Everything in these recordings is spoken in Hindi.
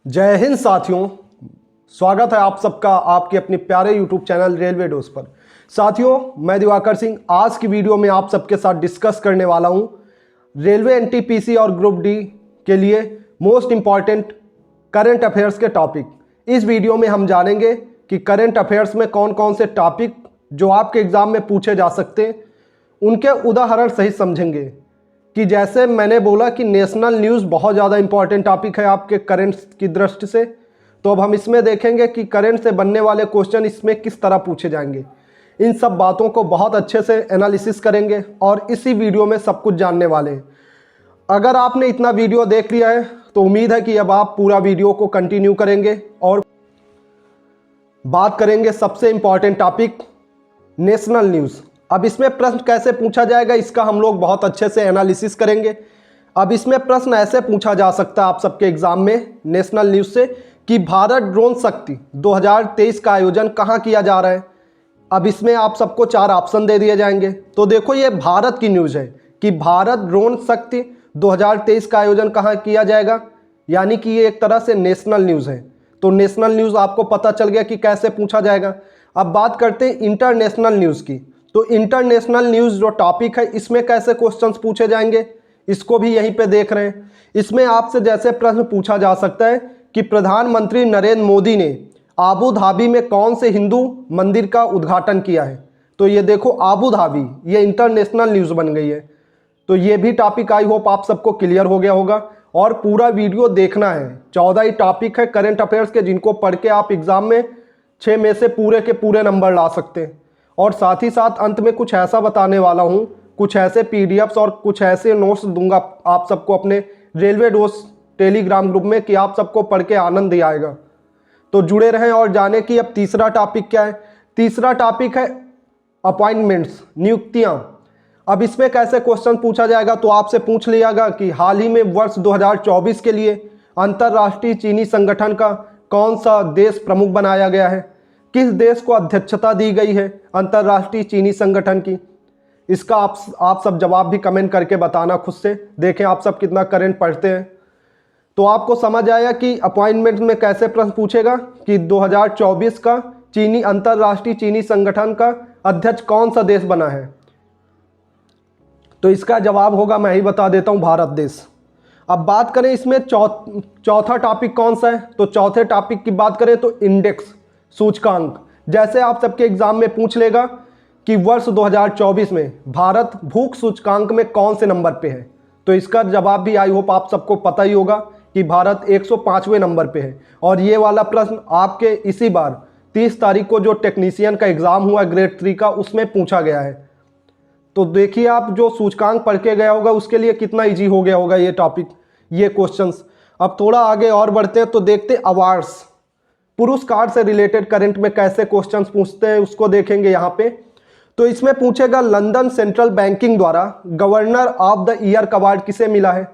जय हिंद साथियों, स्वागत है आप सबका आपके अपने प्यारे यूट्यूब चैनल रेलवे डोज पर। साथियों, मैं दिवाकर सिंह आज की वीडियो में आप सबके साथ डिस्कस करने वाला हूं रेलवे एनटीपीसी और ग्रुप डी के लिए मोस्ट इंपॉर्टेंट करंट अफेयर्स के टॉपिक। इस वीडियो में हम जानेंगे कि करंट अफेयर्स में कौन कौन से टॉपिक जो आपके एग्जाम में पूछे जा सकते हैं उनके उदाहरण सहित समझेंगे। कि जैसे मैंने बोला कि नेशनल न्यूज़ बहुत ज़्यादा इंपॉर्टेंट टॉपिक है आपके करंट की दृष्टि से, तो अब हम इसमें देखेंगे कि करंट से बनने वाले क्वेश्चन इसमें किस तरह पूछे जाएंगे। इन सब बातों को बहुत अच्छे से एनालिसिस करेंगे और इसी वीडियो में सब कुछ जानने वाले हैं। अगर आपने इतना वीडियो देख लिया है तो उम्मीद है कि अब आप पूरा वीडियो को कंटिन्यू करेंगे और बात करेंगे सबसे इंपॉर्टेंट टॉपिक नेशनल न्यूज़। अब इसमें प्रश्न कैसे पूछा जाएगा इसका हम लोग बहुत अच्छे से एनालिसिस करेंगे। अब इसमें प्रश्न ऐसे पूछा जा सकता है आप सबके एग्जाम में नेशनल न्यूज़ से कि भारत ड्रोन शक्ति 2023 का आयोजन कहाँ किया जा रहा है। अब इसमें आप सबको 4 ऑप्शन दे दिए जाएंगे। तो देखो, ये भारत की न्यूज़ है कि भारत ड्रोन शक्ति 2023 का आयोजन कहाँ किया जाएगा, यानी कि ये एक तरह से नेशनल न्यूज़ है। तो नेशनल न्यूज़ आपको पता चल गया कि कैसे पूछा जाएगा। अब बात करते हैं इंटरनेशनल न्यूज़ की। तो इंटरनेशनल न्यूज़ जो टॉपिक है इसमें कैसे क्वेश्चंस पूछे जाएंगे इसको भी यहीं पे देख रहे हैं। इसमें आपसे जैसे प्रश्न पूछा जा सकता है कि प्रधानमंत्री नरेंद्र मोदी ने आबू धाबी में कौन से हिंदू मंदिर का उद्घाटन किया है। तो ये देखो, आबू धाबी ये इंटरनेशनल न्यूज़ बन गई है। तो ये भी टॉपिक आई होप आप सबको क्लियर हो गया होगा और पूरा वीडियो देखना है। 14 ही टॉपिक है करंट अफेयर्स के जिनको पढ़ के आप एग्जाम में 6 में से पूरे के पूरे नंबर ला सकते हैं। और साथ ही साथ अंत में कुछ ऐसा बताने वाला हूँ, कुछ ऐसे पीडीएफ्स और कुछ ऐसे नोट्स दूंगा आप सबको अपने रेलवे डोज टेलीग्राम ग्रुप में कि आप सबको पढ़ के आनंद ही आएगा। तो जुड़े रहें और जाने कि अब तीसरा टॉपिक क्या है। तीसरा टॉपिक है अपॉइंटमेंट्स, नियुक्तियाँ। अब इसमें कैसे क्वेश्चन पूछा जाएगा तो आपसे पूछ लियागा कि हाल ही में वर्ष 2024 के लिए अंतर्राष्ट्रीय चीनी संगठन का कौन सा देश प्रमुख बनाया गया है, किस देश को अध्यक्षता दी गई है अंतर्राष्ट्रीय चीनी संगठन की। इसका आप सब जवाब भी कमेंट करके बताना खुद से। देखें आप सब कितना करंट पढ़ते हैं। तो आपको समझ आया कि अपॉइंटमेंट में कैसे प्रश्न पूछेगा कि 2024 का अंतर्राष्ट्रीय चीनी संगठन का अध्यक्ष कौन सा देश बना है। तो इसका जवाब होगा, मैं ही बता देता हूँ, भारत देश। अब बात करें इसमें चौथा टॉपिक कौन सा है। तो चौथे टॉपिक की बात करें तो इंडेक्स, सूचकांक। जैसे आप सबके एग्जाम में पूछ लेगा कि वर्ष 2024 में भारत भूख सूचकांक में कौन से नंबर पे है। तो इसका जवाब भी आई होप आप सबको पता ही होगा कि भारत 105वें नंबर पे है। और ये वाला प्रश्न आपके इसी बार 30 तारीख को जो टेक्नीशियन का एग्जाम हुआ ग्रेड 3 का उसमें पूछा गया है। तो देखिए आप जो सूचकांक पढ़ के गया होगा उसके लिए कितना ईजी हो गया होगा ये टॉपिक, ये क्वेश्चंस। अब थोड़ा आगे और बढ़ते हैं तो देखते अवार्ड्स, पुरस्कार से रिलेटेड करंट में कैसे क्वेश्चंस पूछते हैं उसको देखेंगे यहाँ पे। तो इसमें पूछेगा लंदन सेंट्रल बैंकिंग द्वारा गवर्नर ऑफ द ईयर का अवार्ड किसे मिला है।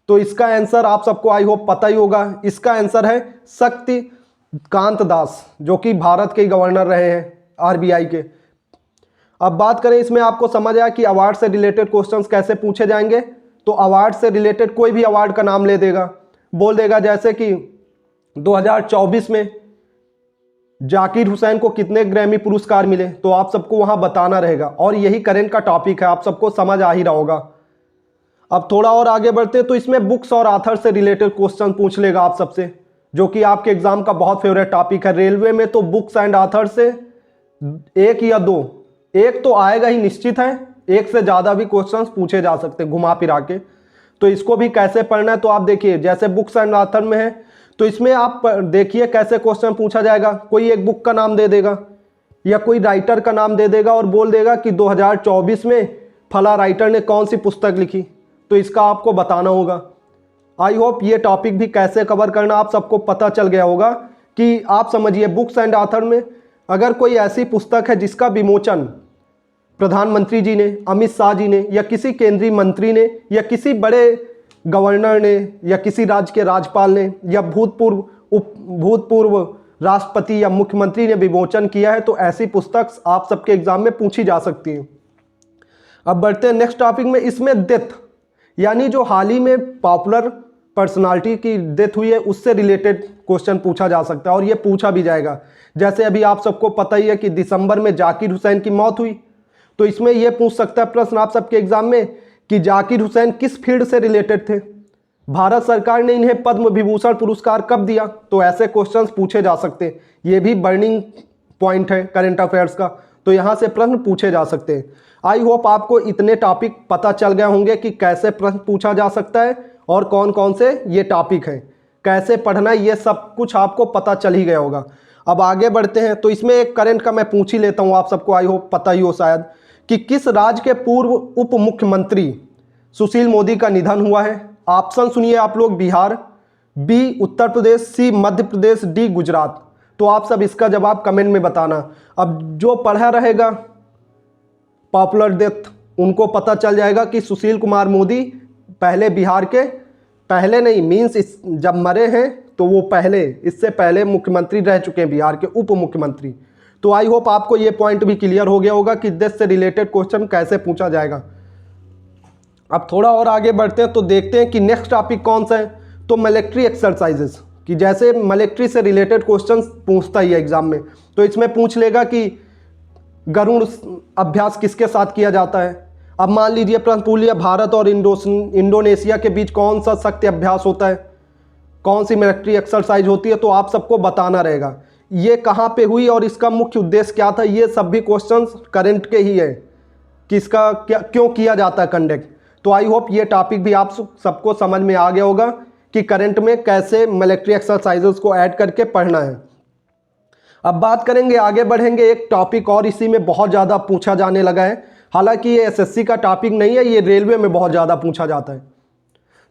तो इसका आंसर आप सबको आई होप पता ही होगा। इसका आंसर है शक्तिकांत दास, जो कि भारत के गवर्नर रहे हैं आरबीआई के। अब बात करें इसमें आपको समझ आया कि अवार्ड से रिलेटेड क्वेश्चंस कैसे पूछे जाएंगे। तो अवार्ड से रिलेटेड कोई भी अवार्ड का नाम ले देगा, बोल देगा जैसे कि 2024 में जाकिर हुसैन को कितने ग्रैमी पुरस्कार मिले, तो आप सबको वहां बताना रहेगा। और यही करंट का टॉपिक है, आप सबको समझ आ ही रहा होगा। अब थोड़ा और आगे बढ़ते तो इसमें बुक्स और ऑथर से रिलेटेड क्वेश्चन पूछ लेगा आप सबसे, जो कि आपके एग्जाम का बहुत फेवरेट टॉपिक है। रेलवे में तो बुक्स एंड ऑथर से 1 या 2, एक तो आएगा ही निश्चित है, एक से ज़्यादा भी क्वेश्चंस पूछे जा सकते हैं घुमा फिरा के। तो इसको भी कैसे पढ़ना है तो आप देखिए, जैसे बुक्स एंड ऑथर में है तो इसमें आप देखिए कैसे क्वेश्चन पूछा जाएगा। कोई एक बुक का नाम दे देगा या कोई राइटर का नाम दे देगा और बोल देगा कि 2024 में फला राइटर ने कौन सी पुस्तक लिखी, तो इसका आपको बताना होगा। आई होप ये टॉपिक भी कैसे कवर करना आप सबको पता चल गया होगा। कि आप समझिए बुक्स एंड ऑथर में अगर कोई ऐसी पुस्तक है जिसका विमोचन प्रधानमंत्री जी ने, अमित शाह जी ने, या किसी केंद्रीय मंत्री ने, या किसी बड़े गवर्नर ने, या किसी राज्य के राज्यपाल ने, या भूतपूर्व राष्ट्रपति या मुख्यमंत्री ने विमोचन किया है, तो ऐसी पुस्तक आप सबके एग्जाम में पूछी जा सकती है। अब बढ़ते हैं नेक्स्ट टॉपिक में। इसमें डेथ यानी जो हाल ही में पॉपुलर पर्सनालिटी की डेथ हुई है उससे रिलेटेड क्वेश्चन पूछा जा सकता है और ये पूछा भी जाएगा। जैसे अभी आप सबको पता ही है कि दिसंबर में जाकिर हुसैन की मौत हुई, तो इसमें यह पूछ सकता है प्रश्न आप सबके एग्जाम में कि जाकिर हुसैन किस फील्ड से रिलेटेड थे, भारत सरकार ने इन्हें पद्म विभूषण पुरस्कार कब दिया। तो ऐसे क्वेश्चंस पूछे जा सकते हैं, ये भी बर्निंग पॉइंट है करंट अफेयर्स का, तो यहाँ से प्रश्न पूछे जा सकते हैं। आई होप आपको इतने टॉपिक पता चल गए होंगे कि कैसे प्रश्न पूछा जा सकता है और कौन कौन से ये टॉपिक हैं, कैसे पढ़ना है, ये सब कुछ आपको पता चल ही गया होगा। अब आगे बढ़ते हैं, तो इसमें एक करंट का मैं पूछ ही लेता हूँ, आप सबको आई होप पता ही हो शायद कि किस राज्य के पूर्व उप मुख्यमंत्री सुशील मोदी का निधन हुआ है। ऑप्शन सुनिए आप लोग, बिहार, बी उत्तर प्रदेश, सी मध्य प्रदेश, डी गुजरात। तो आप सब इसका जवाब कमेंट में बताना। अब जो पढ़ा रहेगा पॉपुलर डेथ उनको पता चल जाएगा कि सुशील कुमार मोदी पहले बिहार के, पहले नहीं मीन्स जब मरे हैं तो वो पहले, इससे पहले मुख्यमंत्री रह चुके हैं बिहार के, उप मुख्यमंत्री। तो आई होप आपको ये पॉइंट भी क्लियर हो गया होगा कि देश से रिलेटेड क्वेश्चन कैसे पूछा जाएगा। अब थोड़ा और आगे बढ़ते हैं तो देखते हैं कि नेक्स्ट टॉपिक कौन सा है। तो मिलिट्री एक्सरसाइजेस, कि जैसे मिलिट्री से रिलेटेड क्वेश्चन पूछता ही है एग्जाम में, तो इसमें पूछ लेगा कि गरुड़ अभ्यास किसके साथ किया जाता है। अब मान लीजिए प्रश्न पूछ लिया भारत और इंडोनेशिया के बीच कौन सा शक्ति अभ्यास होता है, कौन सी मिलिट्री एक्सरसाइज होती है, तो आप सबको बताना रहेगा ये कहाँ पे हुई और इसका मुख्य उद्देश्य क्या था। ये सब भी क्वेश्चंस करंट के ही है कि इसका क्या क्यों किया जाता है कंडक्ट। तो आई होप ये टॉपिक भी आप सबको समझ में आ गया होगा कि करंट में कैसे मिलिट्री एक्सरसाइजेस को ऐड करके पढ़ना है। अब बात करेंगे, आगे बढ़ेंगे, एक टॉपिक और इसी में बहुत ज़्यादा पूछा जाने लगा है, हालांकि ये एसएससी का टॉपिक नहीं है, ये रेलवे में बहुत ज़्यादा पूछा जाता है।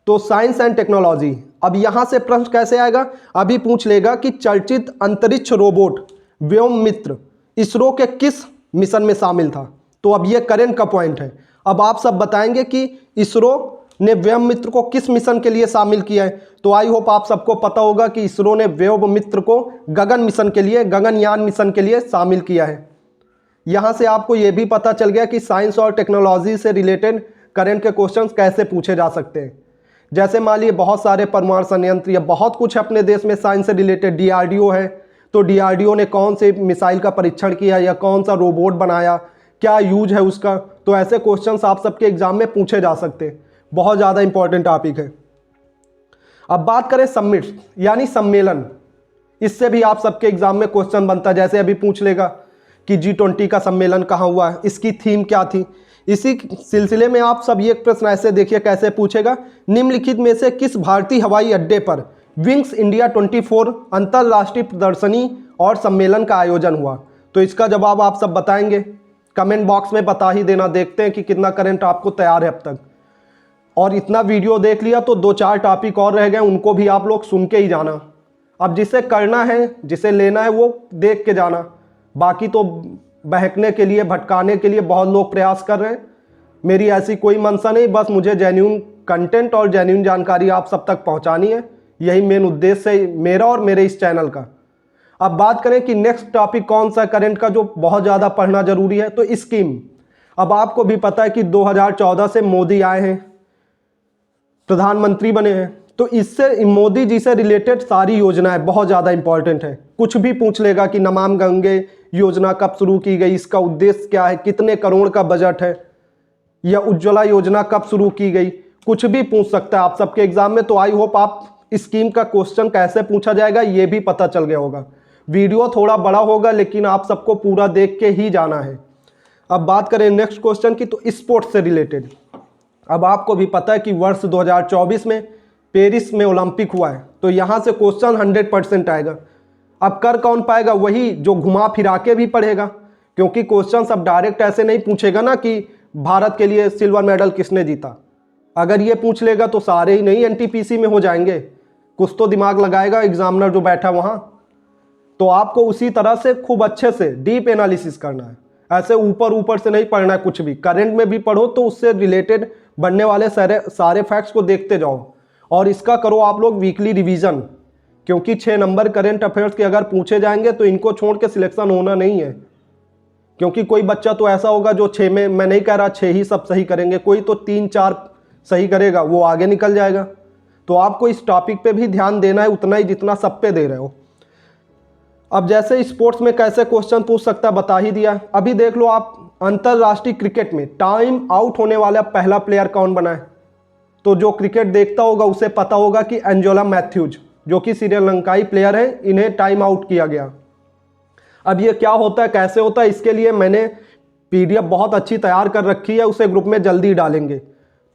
तो साइंस एंड टेक्नोलॉजी, अब यहाँ से प्रश्न कैसे आएगा, अभी पूछ लेगा कि चर्चित अंतरिक्ष रोबोट व्योममित्र इसरो के किस मिशन में शामिल था। तो अब ये करंट का पॉइंट है। अब आप सब बताएंगे कि इसरो ने व्योममित्र को किस मिशन के लिए शामिल किया है। तो आई होप आप सबको पता होगा कि इसरो ने व्योममित्र को गगन मिशन के लिए, गगनयान मिशन के लिए शामिल किया है। यहाँ से आपको ये भी पता चल गया कि साइंस और टेक्नोलॉजी से रिलेटेड करंट के क्वेश्चंस कैसे पूछे जा सकते हैं। जैसे मान लीजिए बहुत सारे परमाणु संयंत्र या बहुत कुछ अपने देश में साइंस से रिलेटेड, डीआरडीओ है, तो डीआरडीओ ने कौन से मिसाइल का परीक्षण किया या कौन सा रोबोट बनाया, क्या यूज है उसका। तो ऐसे क्वेश्चंस आप सबके एग्जाम में पूछे जा सकते हैं, बहुत ज़्यादा इंपॉर्टेंट टॉपिक है। अब बात करें समिट यानी सम्मेलन, इससे भी आप सबके एग्जाम में क्वेश्चन बनता है। जैसे अभी पूछ लेगा कि G20 का सम्मेलन कहाँ हुआ है, इसकी थीम क्या थी। इसी सिलसिले में आप सब ये प्रश्न ऐसे देखिए कैसे पूछेगा, निम्नलिखित में से किस भारतीय हवाई अड्डे पर विंग्स इंडिया 24 अंतर्राष्ट्रीय प्रदर्शनी और सम्मेलन का आयोजन हुआ। तो इसका जवाब आप सब बताएंगे, कमेंट बॉक्स में बता ही देना। देखते हैं कि कितना करंट आपको तैयार है अब तक। और इतना वीडियो देख लिया तो 2-4 टॉपिक और रह गए, उनको भी आप लोग सुन के ही जाना। अब जिसे करना है, जिसे लेना है वो देख के जाना, बाकी तो बहकने के लिए, भटकाने के लिए बहुत लोग प्रयास कर रहे हैं। मेरी ऐसी कोई मंशा नहीं, बस मुझे जेन्युइन कंटेंट और जेन्युइन जानकारी आप सब तक पहुंचानी है, यही मेन उद्देश्य है मेरा और मेरे इस चैनल का। अब बात करें कि नेक्स्ट टॉपिक कौन सा करंट का जो बहुत ज़्यादा पढ़ना जरूरी है, तो स्कीम। अब आपको भी पता है कि 2014 से मोदी आए हैं, प्रधानमंत्री बने हैं, तो इससे मोदी जी से रिलेटेड सारी योजनाएं बहुत ज़्यादा इंपॉर्टेंट है। कुछ भी पूछ लेगा कि नमामि गंगे योजना कब शुरू की गई, इसका उद्देश्य क्या है, कितने करोड़ का बजट है, या उज्ज्वला योजना कब शुरू की गई, कुछ भी पूछ सकता है आप सबके एग्जाम में। तो आई होप आप स्कीम का क्वेश्चन कैसे पूछा जाएगा ये भी पता चल गया होगा। वीडियो थोड़ा बड़ा होगा लेकिन आप सबको पूरा देख के ही जाना है। अब बात करें नेक्स्ट क्वेश्चन की, तो स्पोर्ट्स से रिलेटेड। अब आपको भी पता है कि वर्ष 2024 में पेरिस में ओलंपिक हुआ है, तो यहाँ से क्वेश्चन 100% आएगा। अब कर कौन पाएगा, वही जो घुमा फिरा के भी पढ़ेगा, क्योंकि क्वेश्चन सब डायरेक्ट ऐसे नहीं पूछेगा ना कि भारत के लिए सिल्वर मेडल किसने जीता। अगर ये पूछ लेगा तो सारे ही नहीं एनटीपीसी में हो जाएंगे, कुछ तो दिमाग लगाएगा एग्जामिनर जो बैठा वहाँ। तो आपको उसी तरह से खूब अच्छे से डीप एनालिसिस करना है, ऐसे ऊपर ऊपर से नहीं पढ़ना है कुछ भी। करंट में भी पढ़ो तो उससे रिलेटेड बनने वाले सारे फैक्ट्स को देखते जाओ, और इसका करो आप लोग वीकली रिवीजन, क्योंकि 6 नंबर करंट अफेयर्स के अगर पूछे जाएंगे तो इनको छोड़ के सिलेक्शन होना नहीं है। क्योंकि कोई बच्चा तो ऐसा होगा जो 6 में, मैं नहीं कह रहा 6 ही सब सही करेंगे, कोई तो 3-4 सही करेगा, वो आगे निकल जाएगा। तो आपको इस टॉपिक पे भी ध्यान देना है उतना ही जितना सब पे दे रहे हो। अब जैसे स्पोर्ट्स में कैसे क्वेश्चन पूछ सकता है बता ही दिया। अभी देख लो आप, अंतरराष्ट्रीय क्रिकेट में टाइम आउट होने वाला पहला प्लेयर कौन बना है? तो जो क्रिकेट देखता होगा उसे पता होगा कि एंजोला मैथ्यूज, जो कि श्रीलंकाई प्लेयर है, इन्हें टाइम आउट किया गया। अब ये क्या होता है, कैसे होता है, इसके लिए मैंने पीडीएफ बहुत अच्छी तैयार कर रखी है, उसे ग्रुप में जल्दी डालेंगे।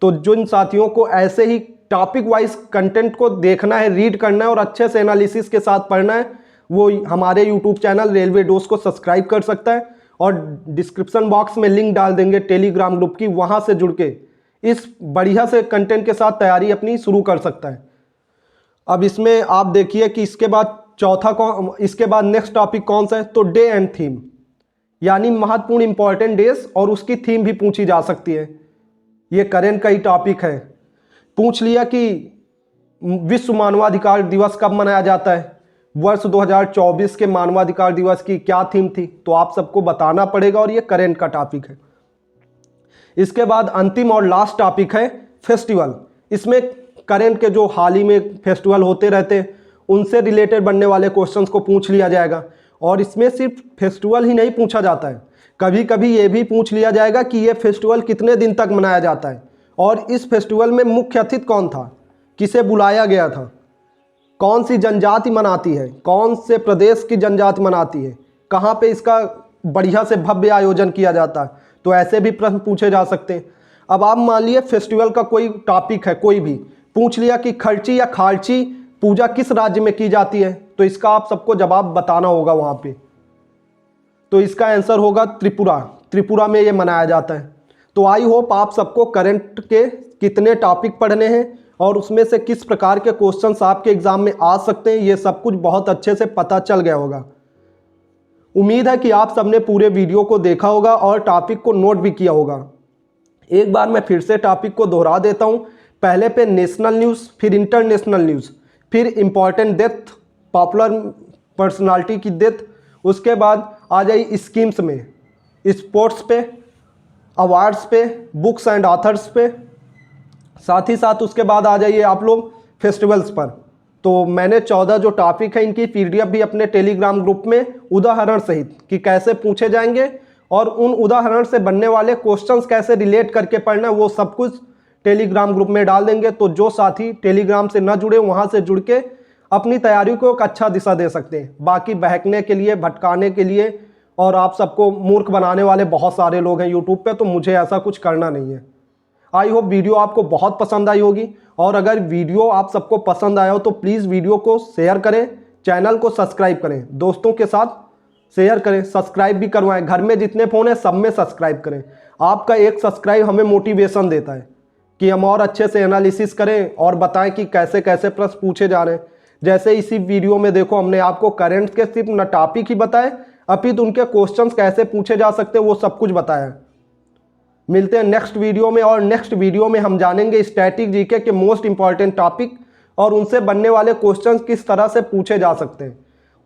तो जिन साथियों को ऐसे ही टॉपिक वाइज कंटेंट को देखना है, रीड करना है और अच्छे से एनालिसिस के साथ पढ़ना है, वो हमारे यूट्यूब चैनल रेलवे डोज को सब्सक्राइब कर सकता है और डिस्क्रिप्शन बॉक्स में लिंक डाल देंगे टेलीग्राम ग्रुप की, वहाँ से जुड़ के इस बढ़िया से कंटेंट के साथ तैयारी अपनी शुरू कर सकता है। अब इसमें आप देखिए कि इसके बाद इसके बाद नेक्स्ट टॉपिक कौन सा है, तो डे एंड थीम, यानी महत्वपूर्ण इंपॉर्टेंट डेज और उसकी थीम भी पूछी जा सकती है। ये करेंट का ही टॉपिक है। पूछ लिया कि विश्व मानवाधिकार दिवस कब मनाया जाता है, वर्ष 2024 के मानवाधिकार दिवस की क्या थीम थी, तो आप सबको बताना पड़ेगा और ये करेंट का टॉपिक है। इसके बाद अंतिम और लास्ट टॉपिक है फेस्टिवल। इसमें करेंट के जो हाल ही में फेस्टिवल होते रहते हैं उनसे रिलेटेड बनने वाले क्वेश्चंस को पूछ लिया जाएगा। और इसमें सिर्फ फेस्टिवल ही नहीं पूछा जाता है, कभी कभी ये भी पूछ लिया जाएगा कि ये फेस्टिवल कितने दिन तक मनाया जाता है और इस फेस्टिवल में मुख्य अतिथि कौन था, किसे बुलाया गया था, कौन सी जनजाति मनाती है, कौन से प्रदेश की जनजाति मनाती है, कहाँ पे इसका बढ़िया से भव्य आयोजन किया जाता है। तो ऐसे भी प्रश्न पूछे जा सकते हैं। अब आप मान लिए फेस्टिवल का कोई टॉपिक है, कोई भी पूछ लिया कि खर्ची या खालची पूजा किस राज्य में की जाती है, तो इसका आप सबको जवाब बताना होगा वहाँ पे। तो इसका आंसर होगा त्रिपुरा। त्रिपुरा में ये मनाया जाता है। तो आई होप आप सबको करंट के कितने टॉपिक पढ़ने हैं और उसमें से किस प्रकार के क्वेश्चंस आपके एग्जाम में आ सकते हैं, ये सब कुछ बहुत अच्छे से पता चल गया होगा। उम्मीद है कि आप सबने पूरे वीडियो को देखा होगा और टॉपिक को नोट भी किया होगा। एक बार मैं फिर से टॉपिक को दोहरा देता हूँ। पहले पे नेशनल न्यूज़, फिर इंटरनेशनल न्यूज़, फिर इंपॉर्टेंट डेथ, पॉपुलर पर्सनालिटी की डेथ, उसके बाद आ जाइए स्कीम्स में, स्पोर्ट्स पे, अवार्ड्स पे, बुक्स एंड ऑथर्स पे, साथ ही साथ उसके बाद आ जाइए आप लोग फेस्टिवल्स पर। तो मैंने 14 जो टॉपिक है इनकी पीडीएफ भी अपने टेलीग्राम ग्रुप में उदाहरण सहित कि कैसे पूछे जाएंगे और उन उदाहरण से बनने वाले क्वेश्चंस कैसे रिलेट करके पढ़ना है, वो सब कुछ टेलीग्राम ग्रुप में डाल देंगे। तो जो साथी टेलीग्राम से न जुड़े वहाँ से जुड़ के अपनी तैयारी को एक अच्छा दिशा दे सकते हैं। बाकी बहकने के लिए, भटकाने के लिए और आप सबको मूर्ख बनाने वाले बहुत सारे लोग हैं यूट्यूब पे, तो मुझे ऐसा कुछ करना नहीं है। आई होप वीडियो आपको बहुत पसंद आई होगी और अगर वीडियो आप सबको पसंद आया हो तो प्लीज़ वीडियो को शेयर करें, चैनल को सब्सक्राइब करें, दोस्तों के साथ शेयर करें, सब्सक्राइब भी करवाएं। घर में जितने फ़ोन हैं सब में सब्सक्राइब करें। आपका एक सब्सक्राइब हमें मोटिवेशन देता है कि हम और अच्छे से एनालिसिस करें और बताएं कि कैसे कैसे प्रश्न पूछे जा रहे हैं। जैसे इसी वीडियो में देखो, हमने आपको करंट के सिर्फ न टॉपिक ही बताए, अपितु उनके क्वेश्चंस कैसे पूछे जा सकते हैं वो सब कुछ बताया। मिलते हैं नेक्स्ट वीडियो में और नेक्स्ट वीडियो में हम जानेंगे स्टैटिक जीके के मोस्ट इंपॉर्टेंट टॉपिक और उनसे बनने वाले क्वेश्चंस किस तरह से पूछे जा सकते हैं।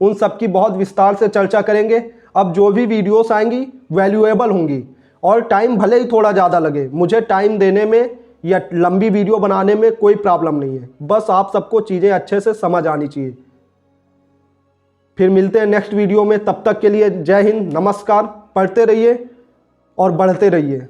उन सब की बहुत विस्तार से चर्चा करेंगे। अब जो भी वीडियोस आएंगी वैल्यूएबल होंगी और टाइम भले ही थोड़ा ज़्यादा लगे, मुझे टाइम देने में या लंबी वीडियो बनाने में कोई प्रॉब्लम नहीं है, बस आप सबको चीज़ें अच्छे से समझ आनी चाहिए। फिर मिलते हैं नेक्स्ट वीडियो में, तब तक के लिए जय हिंद, नमस्कार। पढ़ते रहिए और बढ़ते रहिए।